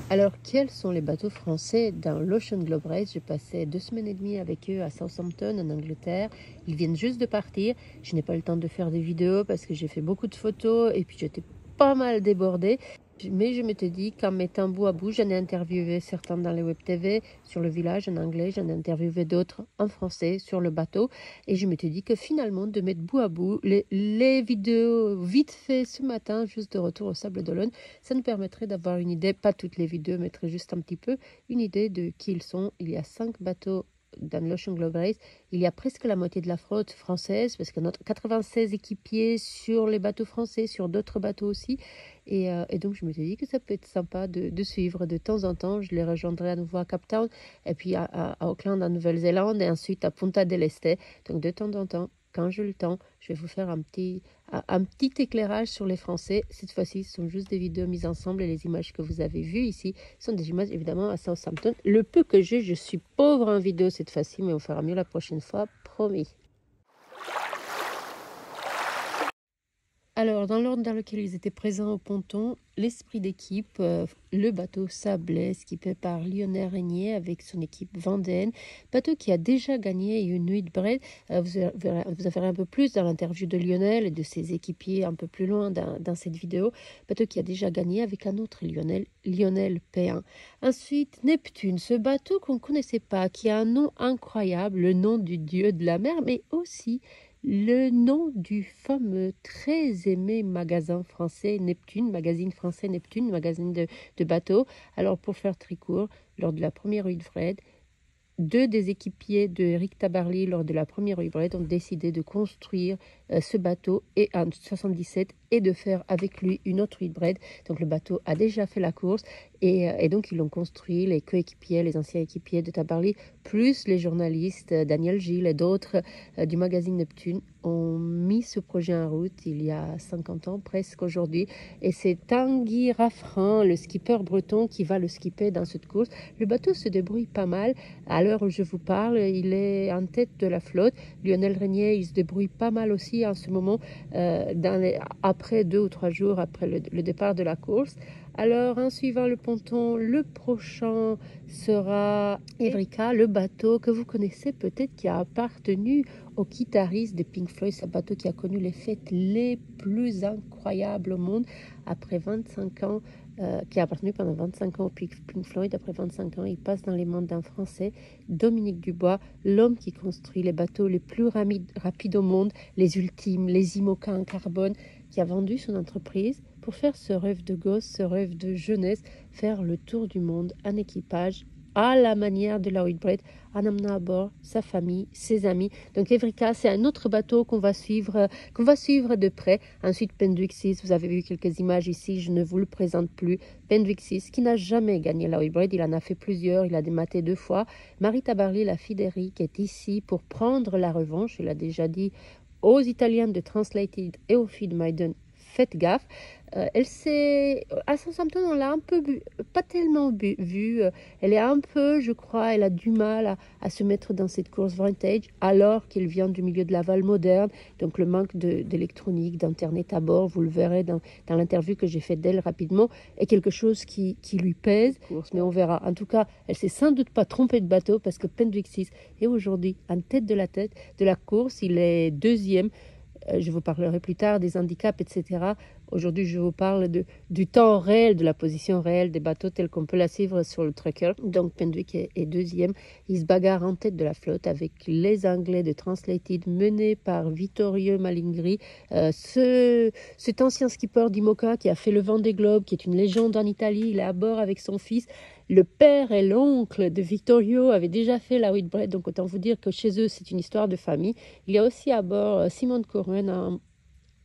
Alors, quels sont les bateaux français dans l'Ocean Globe Race? J'ai passé 2 semaines et demie avec eux à Southampton, en Angleterre. Ils viennent juste de partir. Je n'ai pas eu le temps de faire des vidéos parce que j'ai fait beaucoup de photos et puis j'étais pas mal débordée. Mais je m'étais dit qu'en mettant bout à bout, j'en ai interviewé certains dans les web TV sur le village en anglais, j'en ai interviewé d'autres en français sur le bateau. Et je m'étais dit que finalement, de mettre bout à bout les vidéos vite fait ce matin, juste de retour au Sable d'Olonne, ça nous permettrait d'avoir une idée, pas toutes les vidéos, mais juste un petit peu, une idée de qui ils sont. Il y a 5 bateaux dans l'Ocean Globe Race. Il y a presque la moitié de la flotte française, parce qu'on a 96 équipiers sur les bateaux français, sur d'autres bateaux aussi. Et donc, je me suis dit que ça peut être sympa de suivre de temps en temps. Je les rejoindrai à nouveau à Cape Town, et puis à Auckland, en Nouvelle-Zélande, et ensuite à Punta del Este. Donc, de temps en temps, quand j'ai le temps, je vais vous faire un petit éclairage sur les Français. Cette fois-ci, ce sont juste des vidéos mises ensemble et les images que vous avez vues ici sont des images évidemment à Southampton. Le peu que j'ai, je suis pauvre en vidéo cette fois-ci, mais on fera mieux la prochaine fois, promis. Alors, dans l'ordre dans lequel ils étaient présents au ponton, l'esprit d'équipe, le bateau Sablé, skippé par Lionel Régnier avec son équipe Vendée, bateau qui a déjà gagné une Whitbread. Vous verrez un peu plus dans l'interview de Lionel et de ses équipiers un peu plus loin dans cette vidéo. Bateau qui a déjà gagné avec un autre Lionel P1. Ensuite, Neptune, ce bateau qu'on ne connaissait pas, qui a un nom incroyable, le nom du dieu de la mer, mais aussi le nom du fameux très aimé magazine français Neptune, magazine français Neptune, magazine de bateaux. Alors pour faire très court, lors de la première Whitbread, 2 des équipiers de Eric Tabarly lors de la première Whitbread ont décidé de construire ce bateau et en 77 et de faire avec lui une autre Whitbread. Donc le bateau a déjà fait la course et donc ils l'ont construit, les coéquipiers, les anciens équipiers de Tabarly, plus les journalistes Daniel Gilles et d'autres du magazine Neptune ont mis ce projet en route il y a 50 ans presque aujourd'hui. Et c'est Tanguy Raffrin, le skipper breton, qui va le skipper dans cette course. Le bateau se débrouille pas mal. À l'heure où je vous parle, il est en tête de la flotte. Lionel Régnier, il se débrouille pas mal aussi en ce moment, après 2 ou 3 jours après le départ de la course. Alors, en suivant le ponton, le prochain sera Evrika, le bateau que vous connaissez peut-être, qui a appartenu au guitariste de Pink Floyd, ce bateau qui a connu les fêtes les plus incroyables au monde après 25 ans, qui a appartenu pendant 25 ans au Pink Floyd. Après 25 ans, il passe dans les mains d'un Français, Dominique Dubois, l'homme qui construit les bateaux les plus rapides au monde, les ultimes, les IMOCA en carbone, qui a vendu son entreprise pour faire ce rêve de gosse, ce rêve de jeunesse, faire le tour du monde en équipage à la manière de la Whitbread, en amenant à bord sa famille, ses amis. Donc Evrika, c'est un autre bateau qu'on va suivre de près. Ensuite, Pendwixis, vous avez vu quelques images ici, je ne vous le présente plus. Pendwixis, qui n'a jamais gagné la Whitbread, il en a fait plusieurs, il a dématé 2 fois. Marie Tabarly, la fille d'Eric, est ici pour prendre la revanche. Il a déjà dit aux Italiens de Translated et aux filles de Maiden, faites gaffe. Elle s'est à Southampton, on l'a un peu pas tellement vue. Elle est un peu, je crois, elle a du mal à se mettre dans cette course vintage, alors qu'elle vient du milieu de la Val moderne. Donc le manque d'électronique, d'internet à bord, vous le verrez dans l'interview que j'ai faite d'elle rapidement, est quelque chose qui lui pèse. Mais on verra. En tout cas, elle s'est sans doute pas trompée de bateau, parce que Pendwixis est aujourd'hui en tête de la course. Il est 2e. Je vous parlerai plus tard des handicaps, etc. Aujourd'hui, je vous parle du temps réel, de la position réelle des bateaux tels qu'on peut la suivre sur le tracker. Donc, Pendwick est 2e. Il se bagarre en tête de la flotte avec les Anglais de Translated menés par Vittorio Malingri. Cet ancien skipper d'IMOCA qui a fait le Vendée Globe, qui est une légende en Italie, il est à bord avec son fils. Le père et l'oncle de Vittorio avaient déjà fait la Whitbread, donc autant vous dire que chez eux, c'est une histoire de famille. Il y a aussi à bord Simon Corren,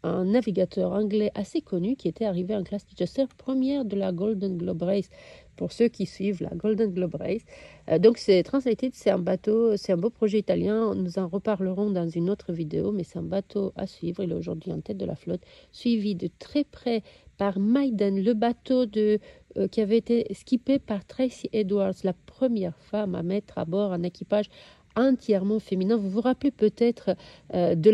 un navigateur anglais assez connu qui était arrivé en classe Chichester, première de la Golden Globe Race, pour ceux qui suivent la Golden Globe Race. Donc c'est Translated, c'est un bateau, c'est un beau projet italien, nous en reparlerons dans une autre vidéo, mais c'est un bateau à suivre. Il est aujourd'hui en tête de la flotte, suivi de très près par Maiden, le bateau qui avait été skippé par Tracy Edwards, la première femme à mettre à bord un équipage entièrement féminin. Vous vous rappelez peut-être de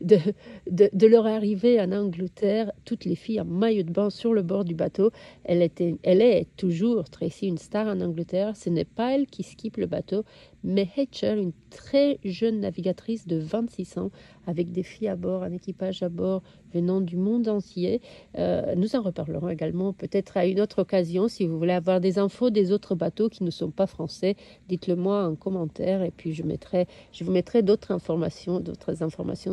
de leur arrivée en Angleterre, toutes les filles en maillot de bain sur le bord du bateau. Elle est toujours, Tracy, une star en Angleterre. Ce n'est pas elle qui skippe le bateau, mais Rachel, une très jeune navigatrice de 26 ans, avec des filles à bord, un équipage à bord venant du monde entier. Nous en reparlerons également peut-être à une autre occasion. Si vous voulez avoir des infos des autres bateaux qui ne sont pas français, dites-le moi en commentaire et puis je vous mettrai d'autres informations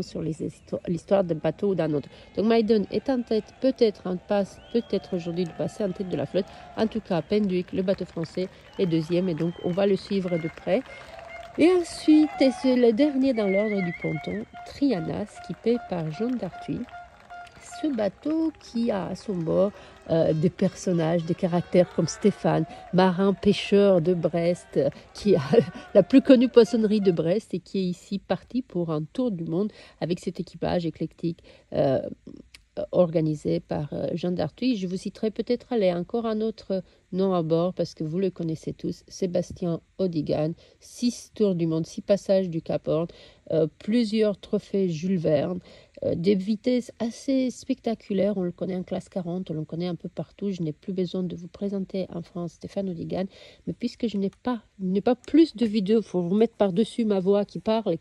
sur l'histoire d'un bateau ou d'un autre. Donc Maiden est en tête, peut-être aujourd'hui de passer en tête de la flotte. En tout cas, Penduic, le bateau français, est deuxième et donc on va le suivre de près. Et ensuite, et c'est le dernier dans l'ordre du ponton, Triana, skippé par Jeanne d'Arthuis. Ce bateau qui a à son bord des personnages, des caractères comme Stéphane, marin pêcheur de Brest, qui a la plus connue poissonnerie de Brest et qui est ici parti pour un tour du monde avec cet équipage éclectique organisé par Jeanne d'Arthuis. Je vous citerai peut-être encore un autre nom à bord parce que vous le connaissez tous, Sébastien Odigan, 6 tours du monde, 6 passages du Cap Horn, plusieurs trophées Jules Verne, des vitesses assez spectaculaires. On le connaît en classe 40, on le connaît un peu partout. Je n'ai plus besoin de vous présenter en France Stéphane Odigan, mais puisque je n'ai pas plus de vidéos, il faut vous mettre par-dessus ma voix qui parle,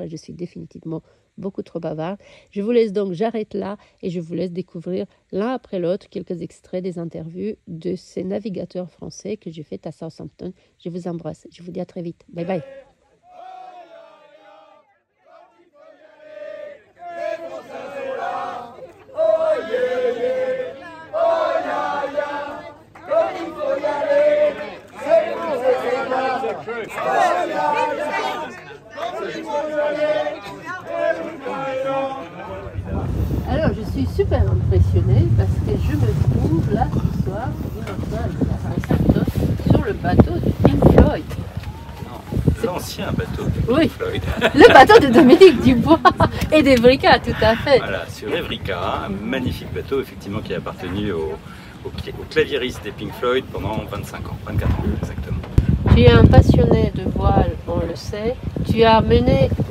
je suis définitivement beaucoup trop bavarde. Je vous laisse donc, j'arrête là et je vous laisse découvrir l'un après l'autre quelques extraits des interviews de ces navigateurs français que j'ai fait à Southampton. Je vous embrasse, je vous dis à très vite. Bye bye. Alors, je suis super impressionnée parce que je me trouve là ce soir, sur le bateau de Pink Floyd. L'ancien bateau de Pink Floyd. Le bateau de Dominique Dubois et d'Evrika, tout à fait. Voilà, sur Evrika, un magnifique bateau effectivement qui a appartenu au claviériste des Pink Floyd pendant 24 ans exactement. Tu es un passionné de voile, on le sait. Tu as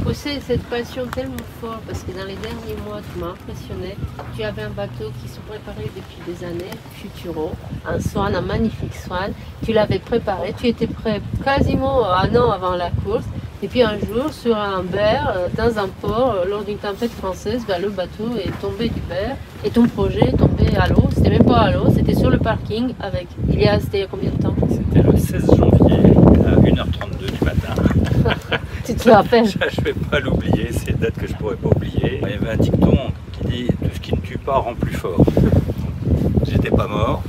poussé cette passion tellement fort parce que dans les derniers mois, tu m'as impressionné. Tu avais un bateau qui se préparait depuis des années, Futuro, un Swan, un magnifique Swan. Tu l'avais préparé, tu étais prêt quasiment un an avant la course. Et puis un jour, sur un berre, dans un port, lors d'une tempête française, le bateau est tombé du berre et ton projet est tombé à l'eau. C'était même pas à l'eau, c'était sur le parking avec. C'était il y a combien de temps? C'était le 16 janvier à 1h32 du matin. Tu te rappelles? Je ne vais pas l'oublier, c'est une date que je ne pourrais pas oublier. Il y avait un dicton qui dit « Tout ce qui ne tue pas rend plus fort ». J'étais pas mort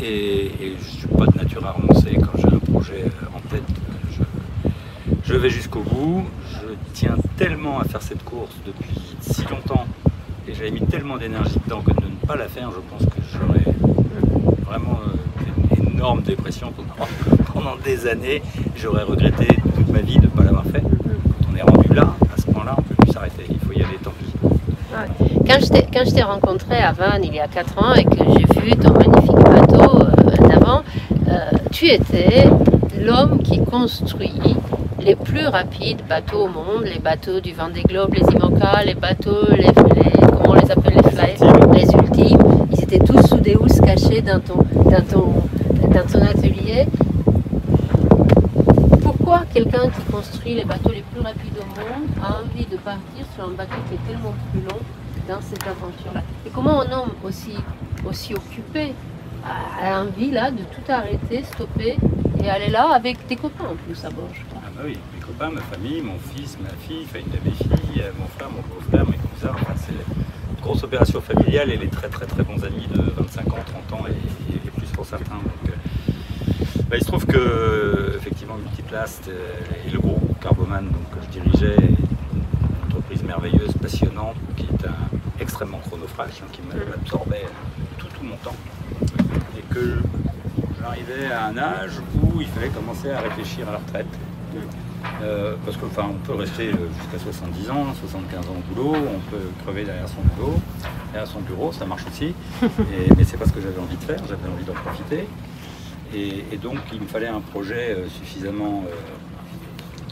et je ne suis pas de nature à renoncer quand j'ai un projet en tête. Je vais jusqu'au bout, je tiens tellement à faire cette course depuis si longtemps et j'avais mis tellement d'énergie dedans que de ne pas la faire, je pense que j'aurais vraiment fait une énorme dépression pendant des années. J'aurais regretté toute ma vie de ne pas l'avoir fait. Quand on est rendu là, à ce point-là, on ne peut plus s'arrêter, il faut y aller, tant pis. Ouais. Quand je t'ai rencontré à Vannes il y a 4 ans et que j'ai vu ton magnifique bateau d'avant, tu étais l'homme qui construit les plus rapides bateaux au monde, les bateaux du Vendée Globe, les IMOCA, les bateaux, comment on les appelle, les fly, les ultimes, ils étaient tous sous des housses cachées dans ton atelier. Pourquoi quelqu'un qui construit les bateaux les plus rapides au monde a envie de partir sur un bateau qui est tellement plus long dans cette aventure-là? Et comment un homme aussi occupé a envie là de tout arrêter, stopper et aller là avec tes copains en plus à bord, je crois. Ah bah oui, mes copains, ma famille, mon fils, ma fille, une de mes filles, mon frère, mon beau-frère, mes cousins, enfin, c'est une grosse opération familiale et les très très très bons amis de 25 ans, 30 ans et plus pour certains. Donc, il se trouve que effectivement Multiplast et le groupe Carboman que je dirigeais, une entreprise merveilleuse, passionnante, qui est extrêmement chronophage, qui m'absorbait tout mon temps. Et que j'arrivais à un âge où il fallait commencer à réfléchir à la retraite. Parce que on peut rester jusqu'à 70 ans, 75 ans au boulot, on peut crever derrière son bureau, ça marche aussi. Mais c'est pas ce que j'avais envie de faire, j'avais envie d'en profiter. Et donc il me fallait un projet suffisamment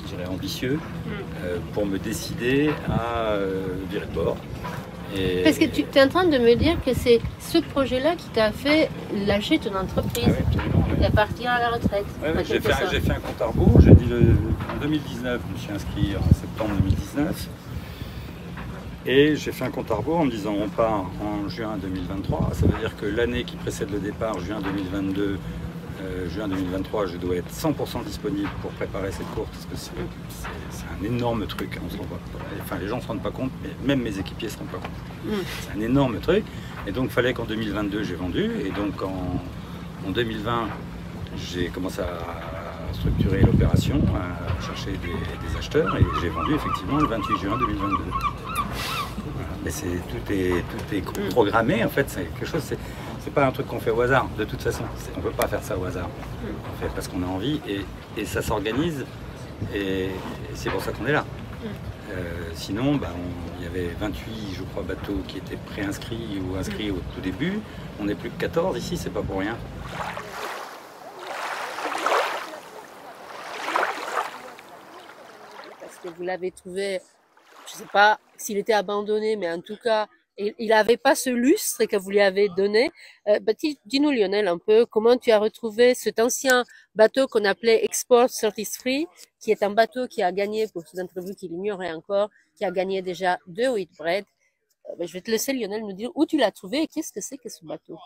je dirais, ambitieux pour me décider à virer de bord. Parce que tu es en train de me dire que c'est ce projet-là qui t'a fait lâcher ton entreprise et partir à la retraite. J'ai fait un compte à rebours. J'ai dit en 2019, je me suis inscrit en septembre 2019. Et j'ai fait un compte à rebours en me disant on part en juin 2023. Ça veut dire que l'année qui précède le départ, juin 2022, juin 2023, je dois être 100% disponible pour préparer cette course parce que c'est un énorme truc. On se rend pas, enfin, les gens ne se rendent pas compte, mais même mes équipiers ne se rendent pas compte. C'est un énorme truc. Et donc il fallait qu'en 2022 j'ai vendu. Et donc en 2020 j'ai commencé à structurer l'opération, à chercher des acheteurs et j'ai vendu effectivement le 28 juin 2022. Voilà. Mais tout est programmé en fait, c'est quelque chose. C'est pas un truc qu'on fait au hasard, de toute façon. On ne peut pas faire ça au hasard. On fait parce qu'on a envie et ça s'organise et c'est pour ça qu'on est là. Sinon, il y avait 28, je crois, bateaux qui étaient préinscrits ou inscrits au tout début. On n'est plus que 14 ici, c'est pas pour rien. Parce que vous l'avez trouvé, je ne sais pas s'il était abandonné, mais en tout cas, il n'avait pas ce lustre que vous lui avez donné. Dis-nous, Lionel, un peu comment tu as retrouvé cet ancien bateau qu'on appelait Export 33, qui est un bateau qui a gagné, pour ceux d'entre vous qui l'ignoraient encore, qui a gagné déjà 2 Whitbread. Je vais te laisser, Lionel, nous dire où tu l'as trouvé et qu'est-ce que c'est que ce bateau.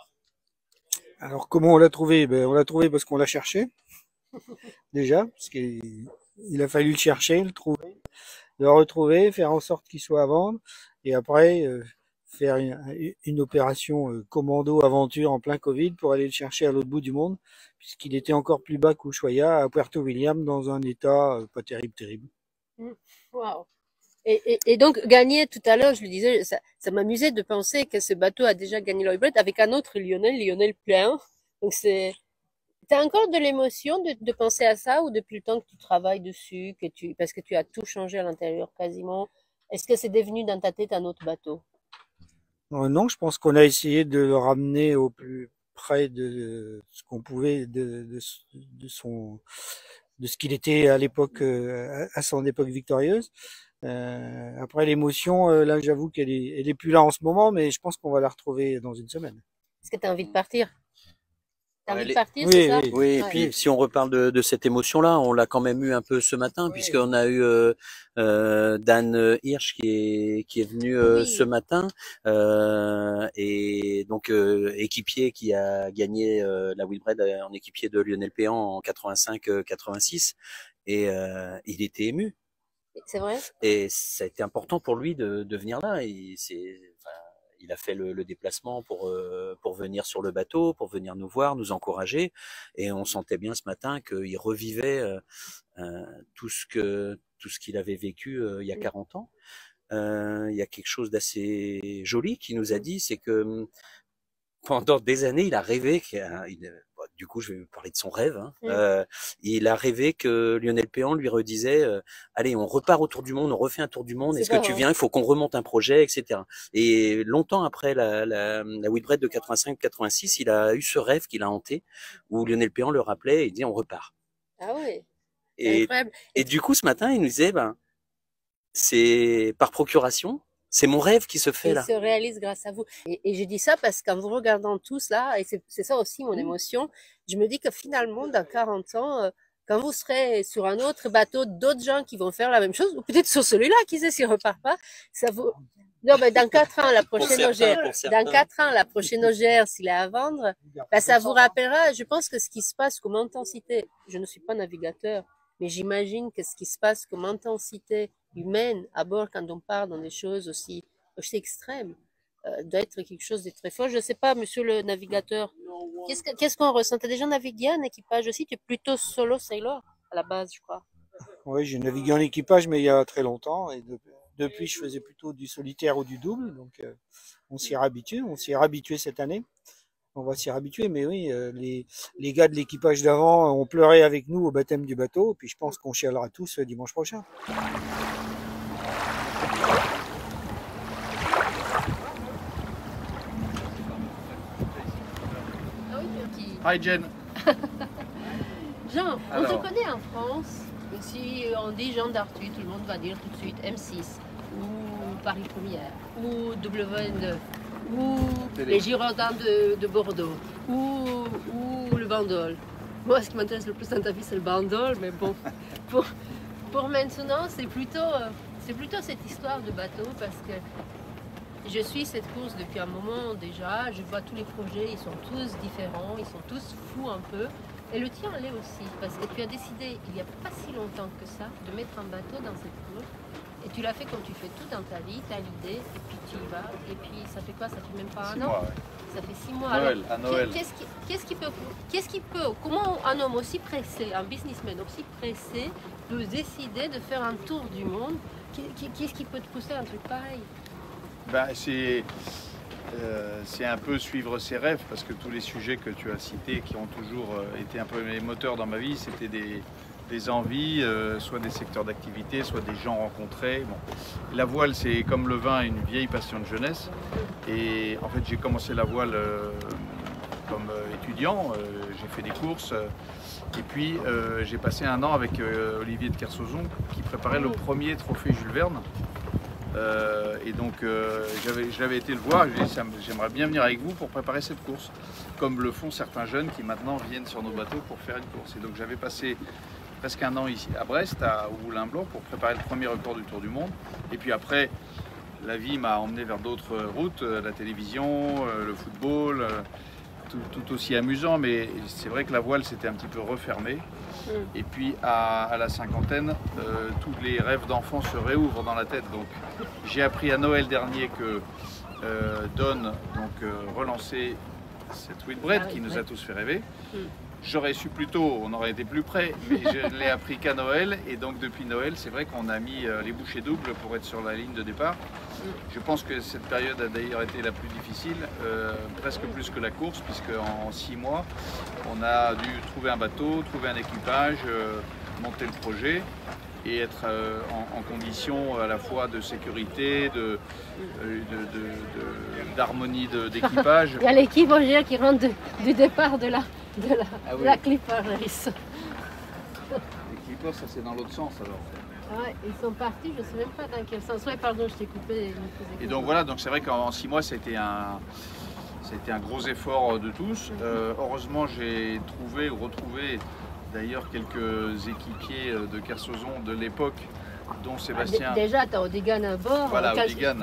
Alors, comment on l'a trouvé? On l'a trouvé parce qu'on l'a cherché, déjà, parce qu'il a fallu le chercher, le trouver, le retrouver, faire en sorte qu'il soit à vendre, et après faire une opération commando aventure en plein Covid pour aller le chercher à l'autre bout du monde, puisqu'il était encore plus bas qu'Ushuaia, à Puerto William, dans un état pas terrible. Wow. Et donc, gagner tout à l'heure, je lui disais, ça m'amusait de penser que ce bateau a déjà gagné le Whitbread avec un autre Lionel plein. Donc t'as encore de l'émotion de penser à ça ou depuis le temps que tu travailles dessus, parce que tu as tout changé à l'intérieur quasiment, est-ce que c'est devenu dans ta tête un autre bateau? Non, je pense qu'on a essayé de le ramener au plus près de ce qu'on pouvait de ce qu'il était à l'époque, à son époque victorieuse. Après l'émotion, là j'avoue elle est plus là en ce moment, mais je pense qu'on va la retrouver dans une semaine. Est-ce que tu as envie de partir? T'as envie de partir, oui, c'est ça? oui. Oui, et puis si on reparle de cette émotion-là, on l'a quand même eu un peu ce matin, puisqu'on a eu Dan Hirsch qui est venu ce matin, et donc équipier qui a gagné la Whitbread en équipier de Lionel Péan en 85-86, et il était ému. C'est vrai? Et ça a été important pour lui de venir là, et il a fait le déplacement pour venir sur le bateau, pour venir nous voir, nous encourager, et on sentait bien ce matin qu'il revivait tout ce qu'il avait vécu il y a 40 ans. Il y a quelque chose d'assez joli qu'il nous a dit, c'est que pendant des années, il a rêvé du coup, je vais parler de son rêve. Il a rêvé que Lionel Péan lui redisait allez, on repart autour du monde, on refait un tour du monde. Est-ce que tu viens? Il faut qu'on remonte un projet, etc. Et longtemps après la Whitbread de 85-86, il a eu ce rêve qui l'a hanté, où Lionel Péan le rappelait et dit on repart. Ah oui. Et du coup, ce matin, il nous disait c'est par procuration. C'est mon rêve qui se fait là. Il se réalise grâce à vous. Et je dis ça parce qu'en vous regardant tous là, et c'est ça aussi mon émotion, je me dis que finalement, dans 40 ans, quand vous serez sur un autre bateau, d'autres gens qui vont faire la même chose, ou peut-être sur celui-là, qui sait s'il repart pas, ça vous... Non, mais dans 4 ans, la prochaine Ogère, s'il est à vendre, ça vous rappellera, je pense que ce qui se passe comme intensité, je ne suis pas navigateur, mais j'imagine que ce qui se passe comme intensité humaine à bord quand on part dans des choses aussi extrêmes doit être quelque chose de très fort. Je ne sais pas, monsieur le navigateur, qu'est-ce qu'on ressent? Tu as déjà navigué en équipage aussi? Tu es plutôt solo sailor à la base, je crois. Oui, j'ai navigué en équipage, mais il y a très longtemps. Et depuis, je faisais plutôt du solitaire ou du double. Donc, on s'y est habitué. On s'y est habitué cette année. On va s'y habituer, mais oui, les gars de l'équipage d'avant ont pleuré avec nous au baptême du bateau, puis je pense qu'on chialera tous dimanche prochain. Hi Jen. Jean, on te connaît en France, Si on dit Jean d'Arthuis, tout le monde va dire tout de suite M6, ou Paris Première, ou W9, ou les Girondins de Bordeaux, ou le Bandol. Moi, ce qui m'intéresse le plus dans ta vie, c'est le Bandol, mais bon, pour maintenant, c'est plutôt cette histoire de bateau, parce que je suis cette course depuis un moment déjà, je vois tous les projets, ils sont tous différents, ils sont tous fous un peu. Et le tien l'est aussi, parce que tu as décidé, il n'y a pas si longtemps que ça, de mettre un bateau dans cette course. Et tu l'as fait comme tu fais tout dans ta vie, tu as l'idée, et puis tu y vas. Et puis ça fait quoi? Ça fait même pas un an? mois, ouais. Ça fait 6 mois. Noël, Alors, à Noël. qu'est-ce qui peut, comment un homme aussi pressé, un businessman aussi pressé, peut décider de faire un tour du monde? Qu'est-ce qui peut te pousser à un truc pareil? Ben, c'est un peu suivre ses rêves, parce que tous les sujets que tu as cités, qui ont toujours été un peu les moteurs dans ma vie, c'était des envies, soit des secteurs d'activité, soit des gens rencontrés. Bon. La voile, c'est comme le vin, une vieille passion de jeunesse. Et en fait, j'ai commencé la voile comme étudiant, j'ai fait des courses. Et puis, j'ai passé un an avec Olivier de Kersauzon, qui préparait le premier trophée Jules Verne. Et donc j'avais été le voir, je lui ai dit j'aimerais bien venir avec vous pour préparer cette course, comme le font certains jeunes qui maintenant viennent sur nos bateaux pour faire une course. Et donc j'avais passé presque un an ici à Brest, au Moulin-Blanc, pour préparer le premier record du Tour du Monde. Et puis après, la vie m'a emmené vers d'autres routes, la télévision, le football, tout aussi amusant, mais c'est vrai que la voile s'était un petit peu refermée. Et puis à la cinquantaine, tous les rêves d'enfant se réouvrent dans la tête. Donc j'ai appris à Noël dernier que Don relançait cette Whitbread qui nous a tous fait rêver. J'aurais su plus tôt, on aurait été plus près, mais je l'ai appris qu'à Noël. Et donc depuis Noël, c'est vrai qu'on a mis les bouchées doubles pour être sur la ligne de départ. Je pense que cette période a d'ailleurs été la plus difficile, presque plus que la course, puisque en 6 mois, on a dû trouver un bateau, trouver un équipage, monter le projet et être en condition à la fois de sécurité, d'harmonie d'équipage. Il y a l'équipe qui rentre du départ de la Clipper Race. Les Clippers, ça c'est dans l'autre sens alors. Ouais, ils sont partis, je ne sais même pas dans quel sens. Ouais, pardon, je t'ai coupé. Et donc voilà, donc c'est vrai qu'en 6 mois, ça a été un gros effort de tous. Heureusement, j'ai trouvé ou retrouvé d'ailleurs quelques équipiers de Kersauzon de l'époque, dont Sébastien. Déjà, tu as Odigan à bord. Voilà, Odigan,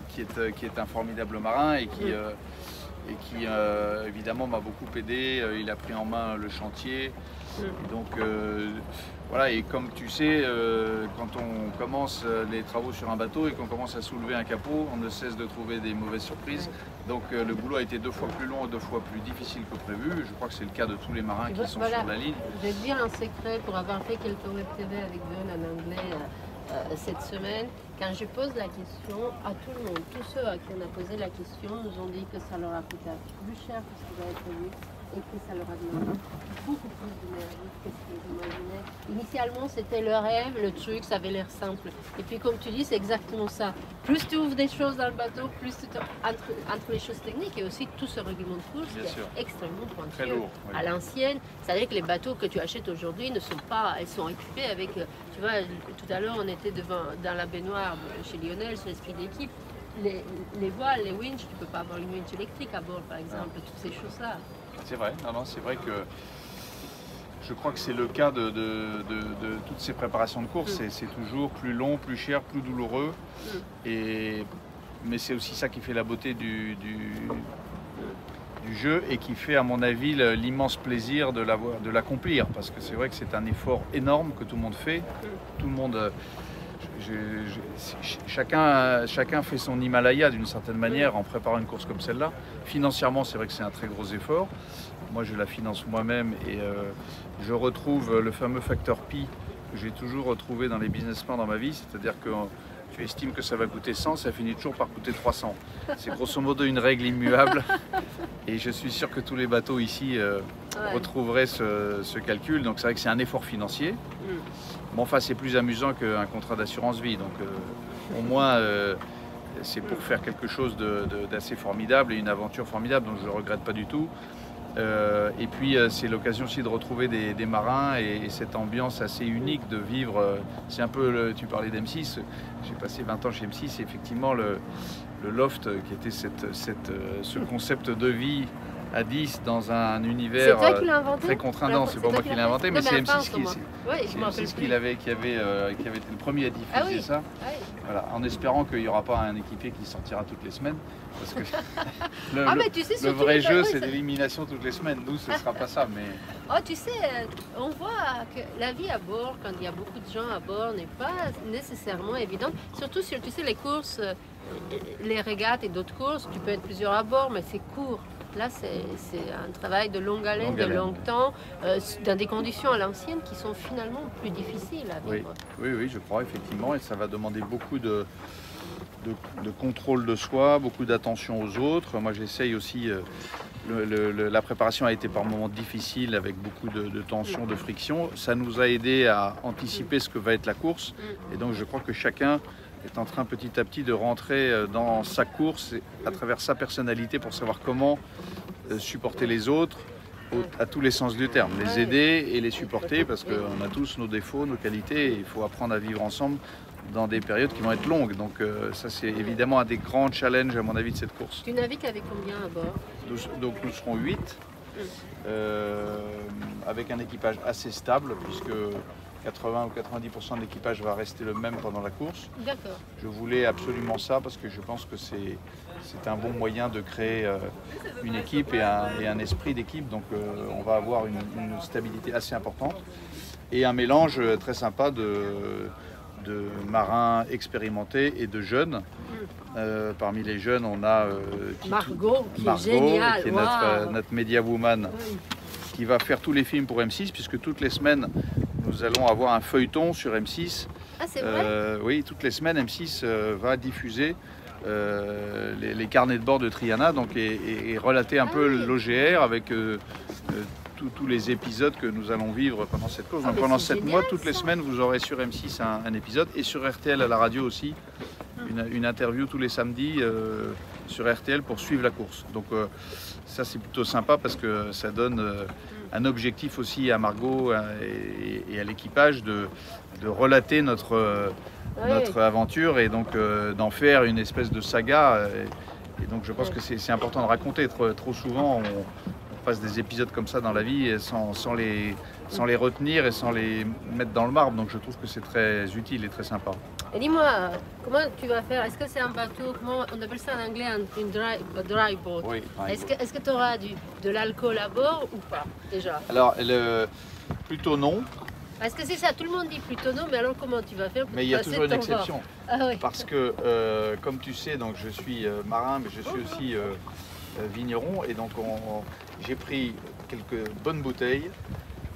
qui est un formidable marin et qui évidemment m'a beaucoup aidé. Il a pris en main le chantier. Et donc voilà, et comme tu sais, quand on commence les travaux sur un bateau et qu'on commence à soulever un capot, on ne cesse de trouver des mauvaises surprises. Donc le boulot a été 2 fois plus long et 2 fois plus difficile que prévu. Je crois que c'est le cas de tous les marins qui sont sur la ligne. Je vais te dire un secret pour avoir fait quelques web TV avec Don en anglais cette semaine. Quand je pose la question à tout le monde, tous ceux à qui on a posé la question nous ont dit que ça leur a coûté plus cher que ce qu'ils avaient prévu et que ça leur a demandé beaucoup plus d'énergie que ce qu'ils imaginaient. Initialement, c'était le rêve, le truc, ça avait l'air simple. Et puis, comme tu dis, c'est exactement ça. Plus tu ouvres des choses dans le bateau, plus tu entre les choses techniques et aussi tout ce règlement de course qui est extrêmement pointu. Très lourd. Oui. À l'ancienne, c'est-à-dire que les bateaux que tu achètes aujourd'hui ne sont pas, ils sont équipés avec, tu vois, tout à l'heure, on était dans la baignoire chez Lionel, sur l'esprit d'équipe. Les voiles, les winches, tu ne peux pas avoir une winch électrique à bord, par exemple, toutes ces choses-là. C'est vrai, c'est vrai que je crois que c'est le cas de toutes ces préparations de course. C'est toujours plus long, plus cher, plus douloureux. Mais c'est aussi ça qui fait la beauté du jeu et qui fait, à mon avis, l'immense plaisir de l'accomplir. Parce que c'est vrai que c'est un effort énorme que tout le monde fait. Tout le monde... Chacun fait son Himalaya d'une certaine manière en préparant une course comme celle-là. Financièrement, c'est vrai que c'est un très gros effort. Moi, je la finance moi-même et je retrouve le fameux facteur pi que j'ai toujours retrouvé dans les business plans dans ma vie. C'est-à-dire que tu estimes que ça va coûter 100, ça finit toujours par coûter 300. C'est grosso modo une règle immuable. Et je suis sûr que tous les bateaux ici retrouveraient ce calcul. Donc c'est vrai que c'est un effort financier. Mais enfin, c'est plus amusant qu'un contrat d'assurance vie. Donc au moins, c'est pour faire quelque chose d'assez formidable et une aventure formidable. Donc je ne regrette pas du tout. Et puis c'est l'occasion aussi de retrouver des marins et cette ambiance assez unique de vivre. C'est un peu, tu parlais d'M6, j'ai passé 20 ans chez M6 et effectivement le loft qui était ce concept de vie à 10 dans un univers très contraignant. C'est pas moi qui l'ai inventé, mais c'est M6 qui avait été le premier à diffuser ça. Ah oui. Voilà, en espérant qu'il n'y aura pas un équipier qui sortira toutes les semaines. Parce que le vrai jeu, c'est l'élimination toutes les semaines. Nous, ce ne sera pas ça. Mais... Oh, tu sais, on voit que la vie à bord, quand il y a beaucoup de gens à bord, n'est pas nécessairement évidente. Surtout sur, tu sais, les courses, les régates et d'autres courses, tu peux être plusieurs à bord, mais c'est court. Là, c'est un travail de longue haleine, de long temps, dans des conditions à l'ancienne qui sont finalement plus difficiles à vivre. Oui, je crois, effectivement. Et ça va demander beaucoup de contrôle de soi, beaucoup d'attention aux autres. Moi, j'essaye aussi... la préparation a été par moments difficile, avec beaucoup de tensions, de frictions. Ça nous a aidé à anticiper ce que va être la course. Et donc, je crois que chacun est en train petit à petit de rentrer dans sa course à travers sa personnalité pour savoir comment supporter les autres à tous les sens du terme, les aider et les supporter parce qu'on a tous nos défauts, nos qualités et il faut apprendre à vivre ensemble dans des périodes qui vont être longues. Donc ça c'est évidemment un des grands challenges à mon avis de cette course. Tu navigues avec combien à bord? Donc nous serons 8 avec un équipage assez stable puisque 80 ou 90% de l'équipage va rester le même pendant la course. D'accord. Je voulais absolument ça parce que je pense que c'est un bon moyen de créer une équipe et un esprit d'équipe. Donc on va avoir une stabilité assez importante et un mélange très sympa de marins expérimentés et de jeunes. Parmi les jeunes, on a Margot, qui est géniale, qui est notre media woman, qui va faire tous les films pour M6 puisque toutes les semaines nous allons avoir un feuilleton sur M6. Ah, c'est vrai? Oui, toutes les semaines, M6 va diffuser les carnets de bord de Triana donc, et relater un peu l'OGR avec tous les épisodes que nous allons vivre pendant cette course. Donc, pendant 7 mois, toutes les semaines, vous aurez sur M6 un épisode et sur RTL à la radio aussi, une interview tous les samedis sur RTL pour suivre la course. Donc ça, c'est plutôt sympa parce que ça donne... un objectif aussi à Margot et à l'équipage de relater notre aventure et donc d'en faire une espèce de saga. Et donc je pense que c'est important de raconter. Trop souvent, on passe des épisodes comme ça dans la vie sans les retenir et sans les mettre dans le marbre. Donc je trouve que c'est très utile et très sympa. Et dis-moi, comment tu vas faire? Est-ce que c'est un bateau, comment on appelle ça en anglais, une dry boat? Oui, est-ce que tu auras de l'alcool à bord ou pas déjà? Alors, plutôt non. Est-ce que c'est ça? Tout le monde dit plutôt non, mais alors comment tu vas faire pour Mais il y a toujours une exception. Ah, oui. Parce que, comme tu sais, donc, je suis marin, mais je suis aussi vigneron. Et donc, j'ai pris quelques bonnes bouteilles.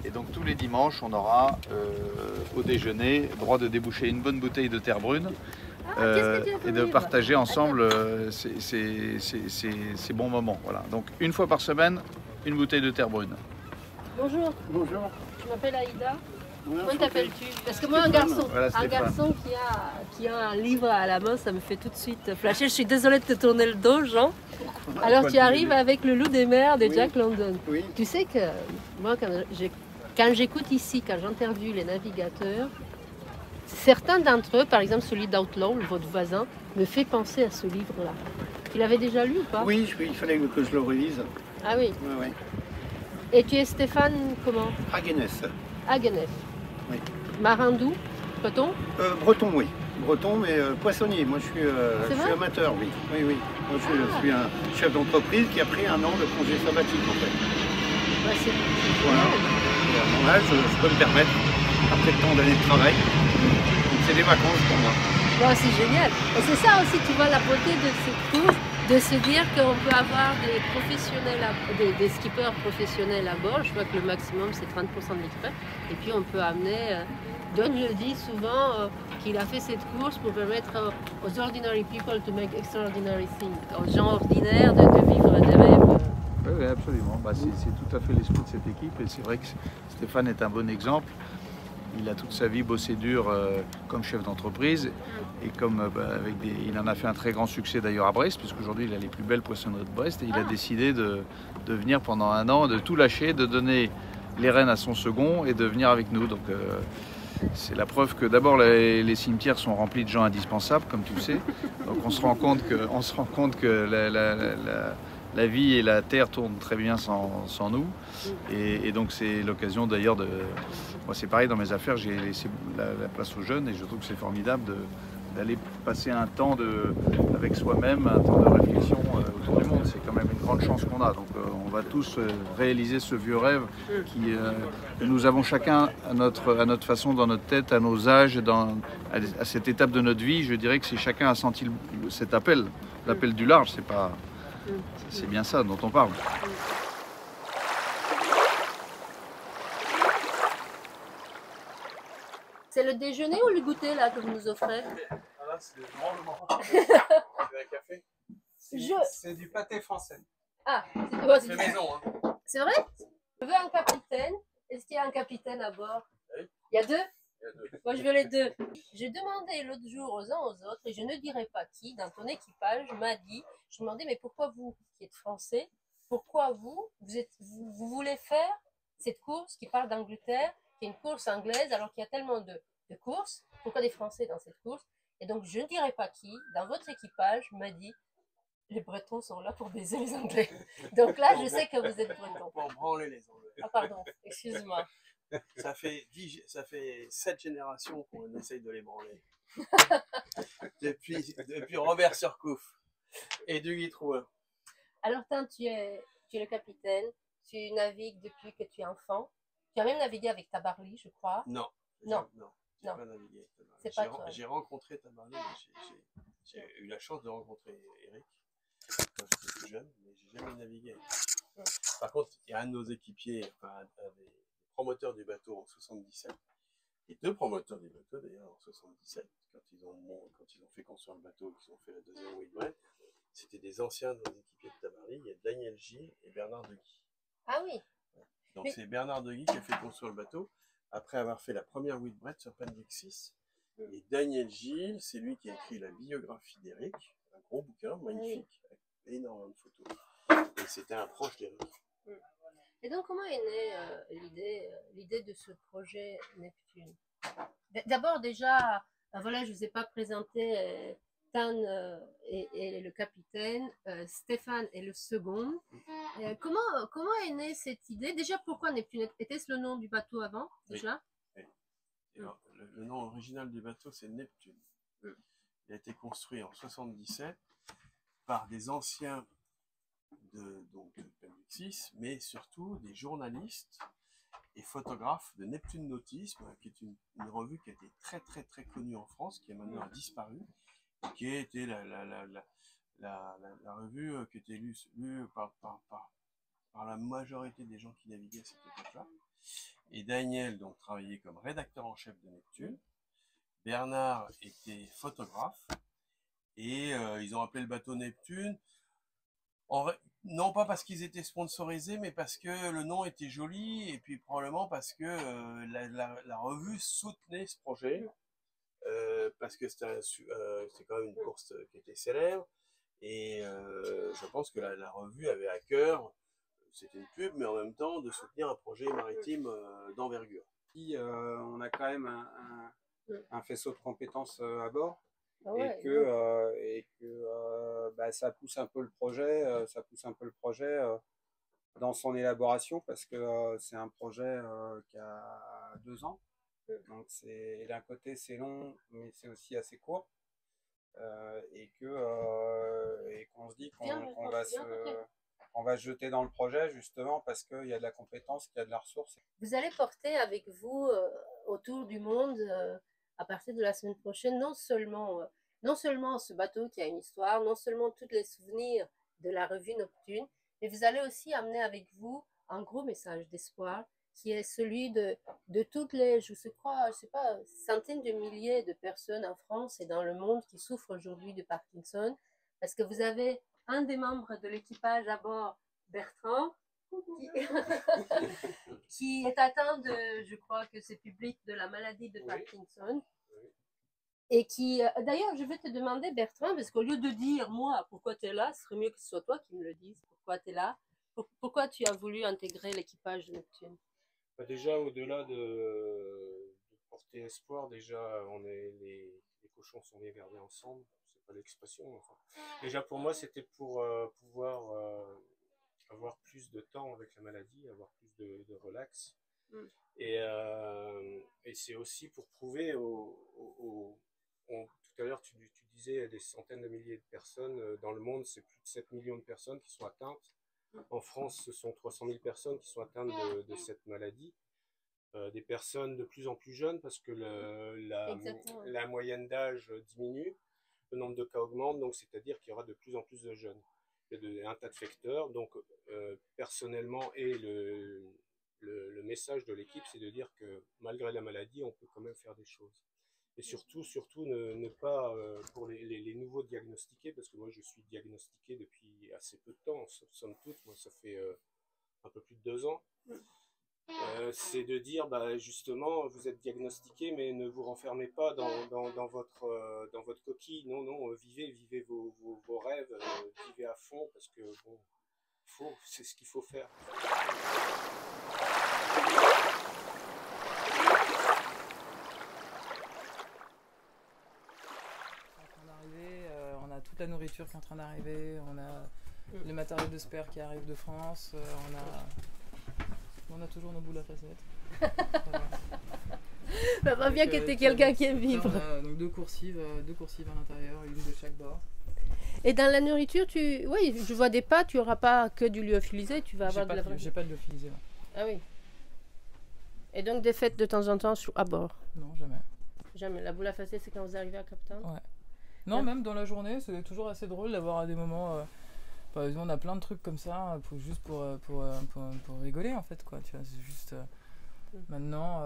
Et donc tous les dimanches, on aura au déjeuner droit de déboucher une bonne bouteille de terre brune et de partager ensemble ces bons moments. Voilà. Donc une fois par semaine, une bouteille de terre brune. Bonjour. Bonjour. Je m'appelle Aïda. Comment t'appelles-tu? Parce que moi, un garçon qui a un livre à la main, ça me fait tout de suite flasher. Je suis désolée de te tourner le dos, Jean. Alors tu arrives avec Le Loup des mers de Jack London. Oui. Tu sais que moi, quand j'écoute ici, quand j'interviewe les navigateurs, certains d'entre eux, par exemple celui d'Outlaw, votre voisin, me fait penser à ce livre-là. Tu l'avais déjà lu ou pas? Oui, il fallait que je le relise. Ah oui. Oui. Et tu es Stéphane comment? Haguenès. Haguenès. Oui. Marin d'où? Breton? Breton, oui. Breton, mais poissonnier. Moi, je suis amateur, oui. Oui. Moi, je suis un chef d'entreprise qui a pris un an de congé sabbatique, en fait. Ouais, c'est voilà. Là, je peux me permettre, après tant d'années de travail. Donc, c'est des vacances pour moi. Bon, c'est génial. Et c'est ça aussi, tu vois, la beauté de cette course, de se dire qu'on peut avoir des professionnels, des skippers professionnels à bord. Je crois que le maximum, c'est 30% de l'équipage. Et puis, on peut amener... Don le dit souvent qu'il a fait cette course pour permettre aux ordinary people to make extraordinary things, aux gens ordinaires de vivre des rêves. Oui, absolument. C'est tout à fait l'esprit de cette équipe et c'est vrai que Stéphane est un bon exemple. il a toute sa vie bossé dur comme chef d'entreprise et comme il en a fait un très grand succès d'ailleurs à Brest, puisqu'aujourd'hui il a les plus belles poissonneries de Brest et il a décidé de venir pendant un an, de tout lâcher, de donner les rênes à son second et de venir avec nous. Donc c'est la preuve que d'abord les cimetières sont remplis de gens indispensables, comme tu le sais. Donc on se rend compte que la vie et la terre tournent très bien sans nous. Et donc c'est l'occasion d'ailleurs de... Moi c'est pareil dans mes affaires, j'ai laissé la place aux jeunes et je trouve que c'est formidable d'aller passer un temps avec soi-même, un temps de réflexion autour du monde. C'est quand même une grande chance qu'on a. Donc on va tous réaliser ce vieux rêve que nous avons chacun à notre façon, dans notre tête, à nos âges, à cette étape de notre vie. Je dirais que si chacun a senti cet appel, l'appel du large, c'est bien ça dont on parle. C'est le déjeuner ou le goûter là que vous nous offrez? Là, c'est vraiment le moment. C'est un café. C'est du pâté français. Ah, c'est maison. Hein. C'est vrai? Je veux un capitaine. Est-ce qu'il y a un capitaine à bord? Oui. Il y a deux? Moi, je veux les deux. J'ai demandé l'autre jour aux uns aux autres, et je ne dirai pas qui, dans ton équipage, m'a dit, je demandais, mais pourquoi vous, qui êtes français, pourquoi vous voulez faire cette course qui parle d'Angleterre, qui est une course anglaise, alors qu'il y a tellement de courses, pourquoi des Français dans cette course? Et donc, je ne dirai pas qui, dans votre équipage, m'a dit, les Bretons sont là pour baiser les Anglais. Donc là, je sais que vous êtes Bretons. Pour branler les Anglais. Ah pardon, excuse-moi. Ça fait 7 générations qu'on essaye de les branler. depuis Robert Surcouf et Duguay Trouin. Alors, tu es le capitaine, tu navigues depuis que tu es enfant. Tu as même navigué avec Tabarly, je crois. Non. Non. J'ai pas navigué avec Tabarly. J'ai rencontré Tabarly, j'ai eu la chance de rencontrer Eric quand j'étais plus jeune, mais j'ai jamais navigué. Par contre, il y a un de nos équipiers, un des promoteurs du bateau en 77, et deux promoteurs du bateau d'ailleurs en 77, quand ils ont fait construire le bateau, qu'ils ont fait la deuxième Whitbread, c'était des anciens de nos équipiers de Tabarly. Il y a Daniel Gilles et Bernard Deguy. Ah oui. Donc c'est Bernard Deguy qui a fait construire le bateau après avoir fait la première Whitbread sur Penvic 6. Et Daniel Gilles, c'est lui qui a écrit la biographie d'Eric, un gros bouquin magnifique, avec énormément de photos. Et c'était un proche d'Eric. Et donc, comment est née l'idée de ce projet Neptune? D'abord, déjà, voilà, je ne vous ai pas présenté Tan et le capitaine, Stéphane est le second. Comment est née cette idée? Déjà, pourquoi Neptune? Était-ce le nom du bateau avant, déjà? Oui. Alors, le nom original du bateau, c'est Neptune. Il a été construit en 77 par des anciens de Penvic 6, mais surtout des journalistes et photographes de Neptune Nautisme, qui est une revue qui a été très très très connue en France, qui est maintenant disparue, et qui a été la revue qui était lue par la majorité des gens qui naviguaient à cette époque-là. Et Daniel donc travaillait comme rédacteur en chef de Neptune. Bernard était photographe, et ils ont appelé le bateau Neptune. Non pas parce qu'ils étaient sponsorisés, mais parce que le nom était joli, et puis probablement parce que la revue soutenait ce projet, parce que c'était quand même une course qui était célèbre, et je pense que la revue avait à cœur, c'était une pub, mais en même temps de soutenir un projet maritime d'envergure. On a quand même un faisceau de compétences à bord. Ah ouais, et que ça pousse un peu le projet, dans son élaboration, parce que c'est un projet qui a 2 ans. Donc d'un côté c'est long, mais c'est aussi assez court, et qu'on se dit qu'on va se jeter dans le projet, justement parce qu'il y a de la compétence, qu'il y a de la ressource. Vous allez porter avec vous autour du monde à partir de la semaine prochaine, non seulement ce bateau qui a une histoire, non seulement tous les souvenirs de la revue Neptune, mais vous allez aussi amener avec vous un gros message d'espoir, qui est celui de toutes les, je sais pas, centaines de milliers de personnes en France et dans le monde qui souffrent aujourd'hui de Parkinson, parce que vous avez un des membres de l'équipage à bord, Bertrand, qui est atteint de, je crois que c'est public, de la maladie de Parkinson. Oui. Et qui, d'ailleurs, je vais te demander, Bertrand, parce qu'au lieu de dire, moi, pourquoi tu es là, ce serait mieux que ce soit toi qui me le dise, pourquoi tu es là, pourquoi tu as voulu intégrer l'équipage de Neptune? Déjà, au-delà de porter espoir, déjà, les cochons sont bien gardés ensemble, c'est pas l'expression. Enfin. Déjà, pour moi, c'était pour pouvoir avoir plus de temps avec la maladie, avoir plus de relax. Et c'est aussi pour prouver tout à l'heure, tu disais des centaines de milliers de personnes. Dans le monde, c'est plus de 7 millions de personnes qui sont atteintes. En France, ce sont 300 000 personnes qui sont atteintes de cette maladie. Des personnes de plus en plus jeunes parce que la moyenne d'âge diminue, le nombre de cas augmente, donc c'est-à-dire qu'il y aura de plus en plus de jeunes. Il y a un tas de facteurs. Donc, personnellement, et le message de l'équipe, c'est de dire que malgré la maladie, on peut quand même faire des choses. Et surtout ne pas, pour les nouveaux diagnostiqués, parce que moi je suis diagnostiqué depuis assez peu de temps, somme toute, moi ça fait un peu plus de 2 ans, c'est de dire justement, vous êtes diagnostiqué, mais ne vous renfermez pas dans votre coquille, non, vivez vos rêves, vivez à fond, parce que bon, c'est ce qu'il faut faire. On a toute la nourriture qui est en train d'arriver, on a le matériel de spare qui arrive de France, on a toujours nos boules à facettes. Ça va bien que tu aies quelqu'un qui aime vivre. Donc deux coursives à l'intérieur, une de chaque bord. Et dans la nourriture, oui, je vois des pâtes, tu n'auras pas que du lyophilisé, tu vas avoir de la vraie. J'ai pas de lyophilisé. Ah oui. Et donc des fêtes de temps en temps à bord? Non, jamais. Jamais. La boule à facettes, c'est quand vous arrivez à Cap Town? Ouais. Non, même dans la journée, c'est toujours assez drôle d'avoir des moments. Par exemple, on a plein de trucs comme ça, juste pour rigoler en fait, quoi. Tu vois, c'est juste. Maintenant.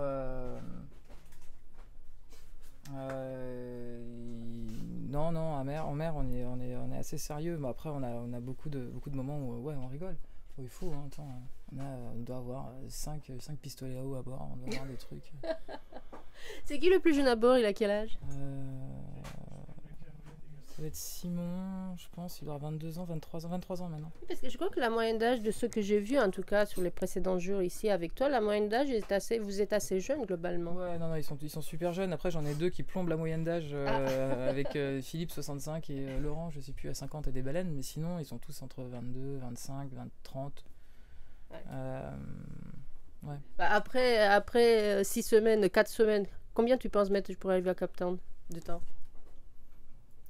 Non, en mer, on est assez sérieux. Mais après, on a beaucoup de moments où on rigole. Il faut, hein, attends, on doit avoir 5 pistolets à eau à bord, on doit avoir des trucs. C'est qui le plus jeune à bord? Il a quel âge? Ça va être Simon, je pense, il aura 22 ans, 23 ans maintenant. Parce que je crois que la moyenne d'âge de ceux que j'ai vus, en tout cas sur les précédents jours ici avec toi, la moyenne d'âge vous êtes assez jeune globalement. Ouais, non, ils sont super jeunes. Après, j'en ai 2 qui plombent la moyenne d'âge avec Philippe 65 et Laurent, je sais plus, à 50 et des baleines, mais sinon, ils sont tous entre 22, 25, 30. Ouais. Ouais. Après 6 semaines, 4 semaines, combien tu penses mettre pour arriver à Cap Town de temps?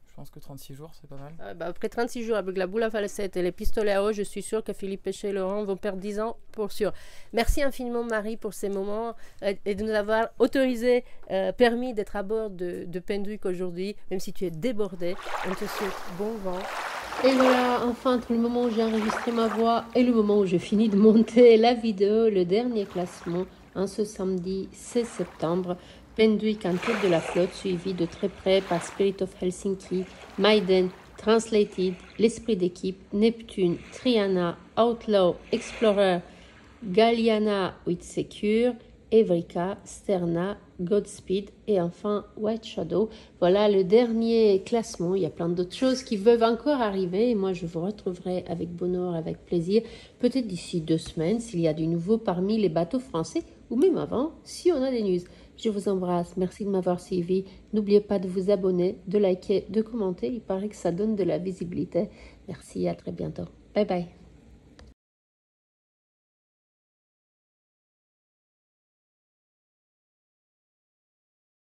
Je pense que 36 jours, c'est pas mal. Après 36 jours, avec la boule à facettes et les pistolets à eau, je suis sûre que Philippe Péché et Laurent vont perdre 10 ans pour sûr. Merci infiniment, Marie, pour ces moments et de nous avoir autorisé, permis d'être à bord de Penduic aujourd'hui, même si tu es débordé. On te souhaite bon vent. Et voilà, enfin, entre le moment où j'ai enregistré ma voix et le moment où je finis de monter la vidéo, le dernier classement, ce samedi 16 septembre. Penduic en tête de la flotte, suivi de très près par Spirit of Helsinki, Maiden, Translated, l'Esprit d'équipe, Neptune, Triana, Outlaw, Explorer, Galliana with Secure, Evrika, Sterna, Godspeed et enfin White Shadow. Voilà le dernier classement. Il y a plein d'autres choses qui peuvent encore arriver et moi je vous retrouverai avec bonheur, avec plaisir, peut-être d'ici 2 semaines s'il y a du nouveau parmi les bateaux français ou même avant si on a des news. Je vous embrasse, merci de m'avoir suivi. N'oubliez pas de vous abonner, de liker, de commenter. Il paraît que ça donne de la visibilité. Merci, à très bientôt. Bye bye.